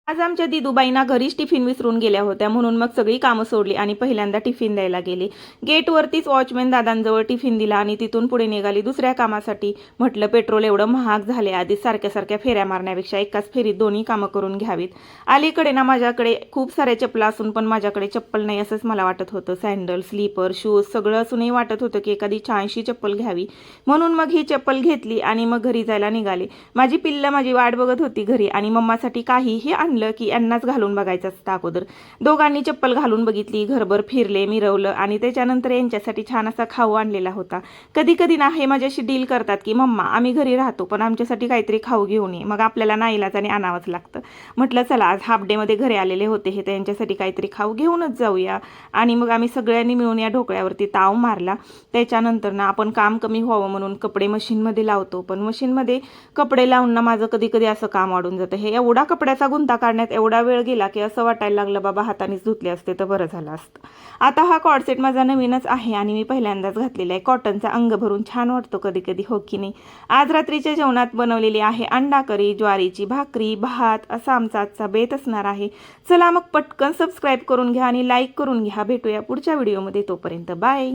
आज आमच्या दिदूबाईंना घरीच टिफिन विसरून गेल्या होत्या, म्हणून मग सगळी कामं सोडली आणि पहिल्यांदा टिफिन द्यायला गेली। गेटवरतीच वॉचमॅन दादांजवळ टिफिन दिला आणि तिथून पुढे निघाली दुसऱ्या कामासाठी। म्हटलं पेट्रोल एवढं महाग झाले, आधी सारख्या सारख्या फेऱ्या मारण्यापेक्षा एकाच फेरीत दोन्ही कामं करून घ्यावीत। अलीकडे ना माझ्याकडे खूप सारे चप्पल असून पण माझ्याकडे चप्पल नाही असंच मला वाटत होतं। सँडल, स्लीपर, शूज सगळं असूनही वाटत होतं की एखादी छानशी चप्पल घ्यावी, म्हणून मग ही चप्पल घेतली आणि मग घरी जायला निघाले। माझी पिल्लं माझी वाट बघत होती घरी आणि मम्मासाठी काहीही आणलं की यांनाच घालून बघायचं असतं अगोदर। दोघांनी चप्पल घालून बघितली, घरभर फिरले, मिरवलं आणि त्याच्यानंतर यांच्यासाठी छान असा खाऊ आणलेला होता। कधी कधी ना हे माझ्याशी डील करतात की मम्मा आम्ही घरी राहतो पण आमच्यासाठी काहीतरी खाऊ घेऊन ये, मग आपल्याला नाईलाजाने आणावंच लागतं। म्हटलं चला आज हाफ डे मध्ये घरी आलेले होते हे तर यांच्यासाठी काहीतरी खाऊ घेऊनच जाऊया। आणि मग आम्ही सगळ्यांनी मिळून या ढोकळ्यावरती ताव मारला। त्याच्यानंतर ना आपण काम कमी व्हावं म्हणून कपडे मशीनमध्ये लावतो, पण मशीनमध्ये कपडे लावून ना माझं कधी कधी असं काम वाढून जातं। हे एवढा कपड्याचा गुंता काढण्यात एवढा वेळ गेला की असं वाटायला लागलं बाबा हातानेच धुतले असते तर बरं झालं असतं। आता हा कॉर्डसेट माझा नवीनच आहे आणि मी पहिल्यांदाच घातलेला आहे। कॉटनचा अंग भरून छान वाटतो कधी कधी, हो की नाही। आज रात्रीच्या जेवणात बनवलेली आहे अंडा करी, ज्वारीची भाकरी, भात असा आमचा आजचा बेत असणार आहे। चला मग पटकन सबस्क्राईब करून घ्या आणि लाईक करून घ्या। भेटूया पुढच्या व्हिडिओमध्ये, तोपर्यंत बाय।